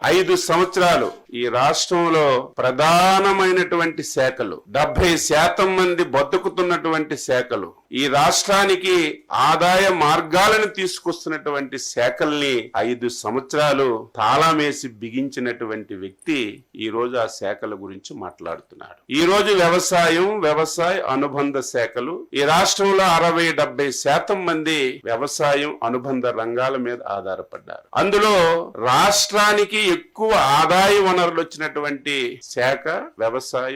5 సంవత్సరాలు ఈ రాష్ట్రంలో ప్రధానమైనటువంటి శాఖలు 70% మంది బతుకుతున్నటువంటి శాఖలు, ఈ రాష్ట్రానికి ఆదాయ మార్గాలను తీసుకొస్తున్నటువంటి శాఖల్ని 5 సంవత్సరాలు తాళమేసి బిగించినటువంటి వ్యక్తి ఈ రోజు ఆ శాఖల గురించి మాట్లాడుతున్నాడు. ఈ రోజు వ్యవసాయ అనుబంధ శాఖలు ఈ రాష్ట్రంలో 60-70% మంది వ్యవసాయం అనుబంధ రంగాల మీద ఆధారపడ్డారు. అందులో రాష్ట్రానికి ఎక్కువ ఆదాయ వనరులు వచ్చినటువంటి శాఖ వ్యవసాయ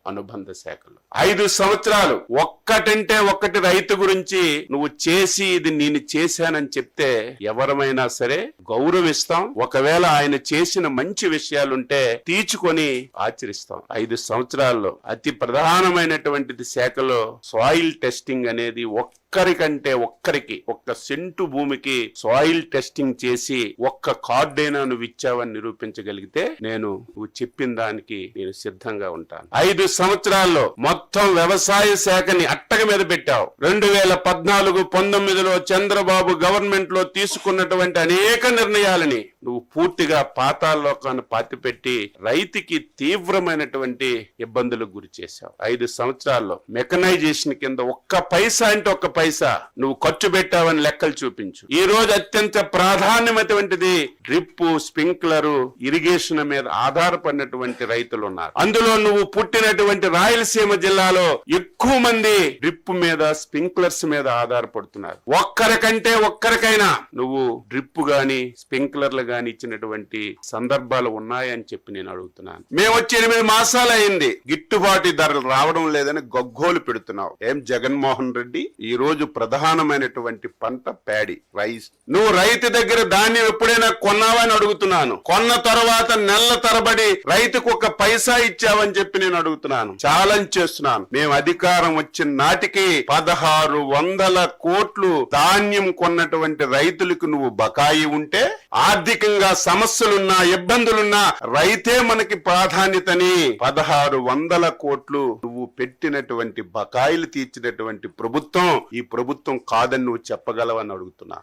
అనుబంధ శాఖలు. 5 సంవత్సరాలు ఒక్కటంటే ఒక్కటి రైతు గురించి నువ్వు చేసి ఇది నేను చేశానని చెప్తే ఎవరమైనా సరే గౌరవిస్తాం. ఒకవేళ ఆయన చేసిన మంచి విషయాలుంటే తీర్చుకొని ఆచరిస్తాం. 5 సంవత్సరాల్లో అతి ప్రధానమైనటువంటిది శాఖలో సాయిల్ టెస్టింగ్ అనేది ఒక్కరికి ఒక్క సెంటు భూమికి సాయిల్ టెస్టింగ్ చేసి ఒక్క కార్డైనా నువ్వు ఇచ్చావని నిరూపించగలిగితే నువ్వు చెప్పిన దానికి నేను సిద్ధంగా ఉంటాను. 5 సంవత్సరాల్లో మొత్తం వ్యవసాయ శాఖని అట్టగ మీద పెట్టావు. 2014-19లో చంద్రబాబు గవర్నమెంట్ లో తీసుకున్నటువంటి అనేక నిర్ణయాలని నువ్వు పూర్తిగా పాతాళలోకాన్ని పాతిపెట్టి రైతుకి తీవ్రమైనటువంటి ఇబ్బందులకు గురి చేశావు. 5 సంవత్సరాల్లో మెకనైజేషన్ కింద ఒక్క పైసా అంటే ఒక్క పైసా నువ్వు ఖర్చు పెట్టావని లెక్కలు చూపించు. ఈ రోజు అత్యంత ప్రాధాన్యమైనటువంటిది డ్రిప్, స్ప్రింక్లర్, ఇరిగేషన్ మీద ఆధారపడినటువంటి రైతులు ఉన్నారు. అందులో నువ్వు పుట్టినటువంటి రాయలసీమ జిల్లాలో ఎక్కువ మంది డ్రిప్ మీద, స్ప్రింక్లర్స్ మీద ఆధారపడుతున్నారు. ఒక్కరికైనా నువ్వు డ్రిప్ గాని స్ప్రింక్లర్లు గాని ఇచ్చినటువంటి సందర్భాలు ఉన్నాయని చెప్పి నేను అడుగుతున్నాను. మేము వచ్చి 8 మాసాలు అయింది, గిట్టుబాటు ధరలు రావడం లేదని గగ్గోలు పెడుతున్నావు. ఏం జగన్మోహన్ రెడ్డి, ఈ రోజు ప్రధానమైనటువంటి పంట ప్యాడీ, రైస్. నువ్వు రైతు దగ్గర ధాన్యం ఎప్పుడైనా కొన్నావా అని అడుగుతున్నాను. కొన్న తర్వాత నెలల తరబడి రైతుకు ఒక పైసా ఇచ్చావని చెప్పి నేను అడుగుతున్నాను. ఛాలెంజ్ చేస్తున్నాను. మేము అధికారం వచ్చిన నాటికి 1600 కోట్లు ధాన్యం కొన్నటువంటి రైతులకు నువ్వు బకాయి ఉంటే, ఆర్థికంగా సమస్యలున్నా ఇబ్బందులున్నా రైతే మనకి ప్రాధాన్యతని 1600 కోట్లు నువ్వు పెట్టినటువంటి బకాయిలు తీర్చినటువంటి ప్రభుత్వం ఈ ప్రభుత్వం కాదని నువ్వు చెప్పగలవని అడుగుతున్నా.